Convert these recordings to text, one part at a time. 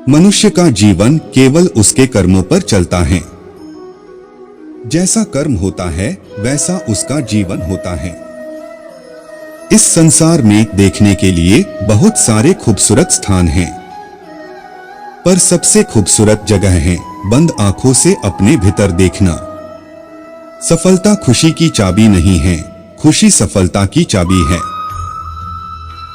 मनुष्य का जीवन केवल उसके कर्मों पर चलता है। जैसा कर्म होता है वैसा उसका जीवन होता है। इस संसार में देखने के लिए बहुत सारे खूबसूरत स्थान हैं, पर सबसे खूबसूरत जगह है बंद आंखों से अपने भीतर देखना। सफलता खुशी की चाबी नहीं है, खुशी सफलता की चाबी है।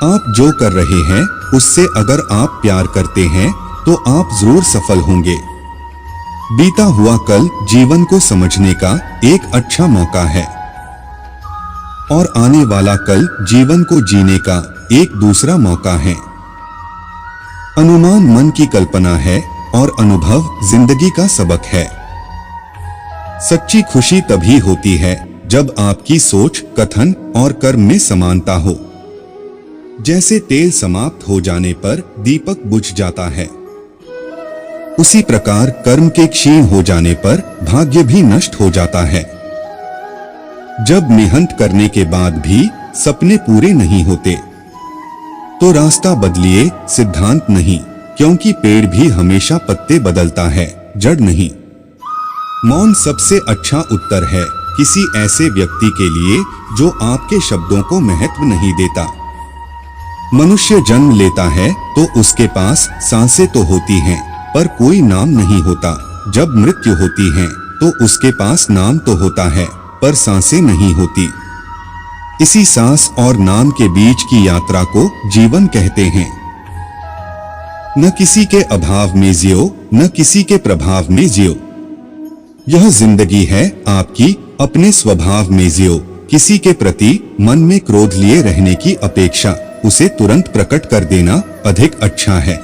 आप जो कर रहे हैं उससे अगर आप प्यार करते हैं तो आप जरूर सफल होंगे। बीता हुआ कल जीवन को समझने का एक अच्छा मौका है और आने वाला कल जीवन को जीने का एक दूसरा मौका है। अनुमान मन की कल्पना है और अनुभव जिंदगी का सबक है। सच्ची खुशी तभी होती है जब आपकी सोच, कथन और कर्म में समानता हो। जैसे तेल समाप्त हो जाने पर दीपक बुझ जाता है, उसी प्रकार कर्म के क्षीण हो जाने पर भाग्य भी नष्ट हो जाता है। जब मेहनत करने के बाद भी सपने पूरे नहीं होते तो रास्ता बदलिए, सिद्धांत नहीं, क्योंकि पेड़ भी हमेशा पत्ते बदलता है, जड़ नहीं। मौन सबसे अच्छा उत्तर है किसी ऐसे व्यक्ति के लिए जो आपके शब्दों को महत्व नहीं देता। मनुष्य जन्म लेता है तो उसके पास सांसें तो होती हैं, पर कोई नाम नहीं होता। जब मृत्यु होती है तो उसके पास नाम तो होता है, पर सांसें नहीं होती। इसी सांस और नाम के बीच की यात्रा को जीवन कहते हैं। न किसी के अभाव में जियो, न किसी के प्रभाव में जियो। यह जिंदगी है आपकी, अपने स्वभाव में जियो। किसी के प्रति मन में क्रोध लिए रहने की अपेक्षा उसे तुरंत प्रकट कर देना अधिक अच्छा है।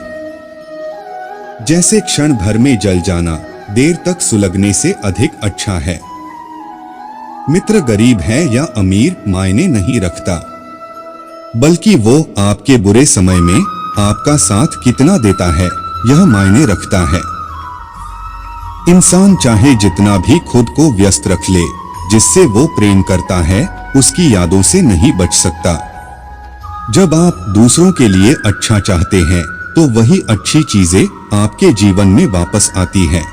जैसे क्षण भर में जल जाना देर तक सुलगने से अधिक अच्छा है। मित्र गरीब है या अमीर मायने नहीं रखता, बल्कि वो आपके बुरे समय में आपका साथ कितना देता है यह मायने रखता है। इंसान चाहे जितना भी खुद को व्यस्त रख ले, जिससे वो प्रेम करता है उसकी यादों से नहीं बच सकता। जब आप दूसरों के लिए अच्छा चाहते हैं तो वही अच्छी चीजें आपके जीवन में वापस आती है।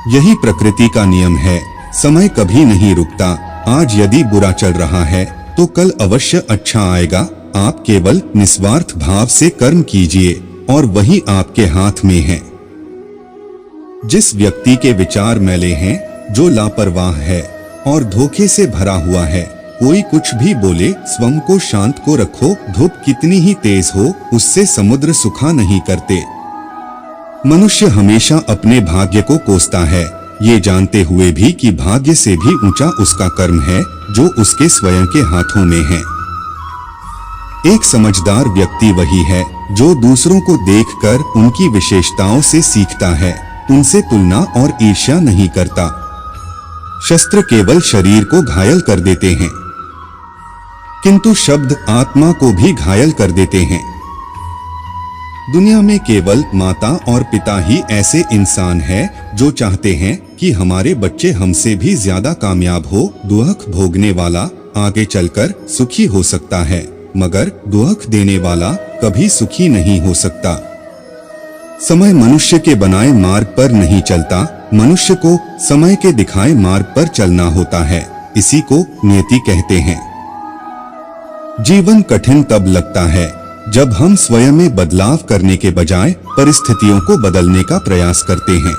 यही प्रकृति का नियम है, समय कभी नहीं रुकता। आज यदि बुरा चल रहा है तो कल अवश्य अच्छा आएगा। आप केवल निस्वार्थ भाव से कर्म कीजिए और वही आपके हाथ में है। जिस व्यक्ति के विचार मैले हैं, जो लापरवाह है और धोखे से भरा हुआ है, कोई कुछ भी बोले स्वयं को शांत को रखो। धूप कितनी ही तेज हो उससे समुद्र सुखा नहीं करते। मनुष्य हमेशा अपने भाग्य को कोसता है, ये जानते हुए भी कि भाग्य से भी ऊंचा उसका कर्म है जो उसके स्वयं के हाथों में है। एक समझदार व्यक्ति वही है जो दूसरों को देखकर उनकी विशेषताओं से सीखता है, उनसे तुलना और ईर्ष्या नहीं करता। शस्त्र केवल शरीर को घायल कर देते हैं, किंतु शब्द आत्मा को भी घायल कर देते हैं। दुनिया में केवल माता और पिता ही ऐसे इंसान हैं जो चाहते हैं कि हमारे बच्चे हमसे भी ज्यादा कामयाब हो। दुख भोगने वाला आगे चलकर सुखी हो सकता है, मगर दुख देने वाला कभी सुखी नहीं हो सकता। समय मनुष्य के बनाए मार्ग पर नहीं चलता, मनुष्य को समय के दिखाए मार्ग पर चलना होता है। इसी को नियति कहते हैं। जीवन कठिन तब लगता है जब हम स्वयं में बदलाव करने के बजाय परिस्थितियों को बदलने का प्रयास करते हैं।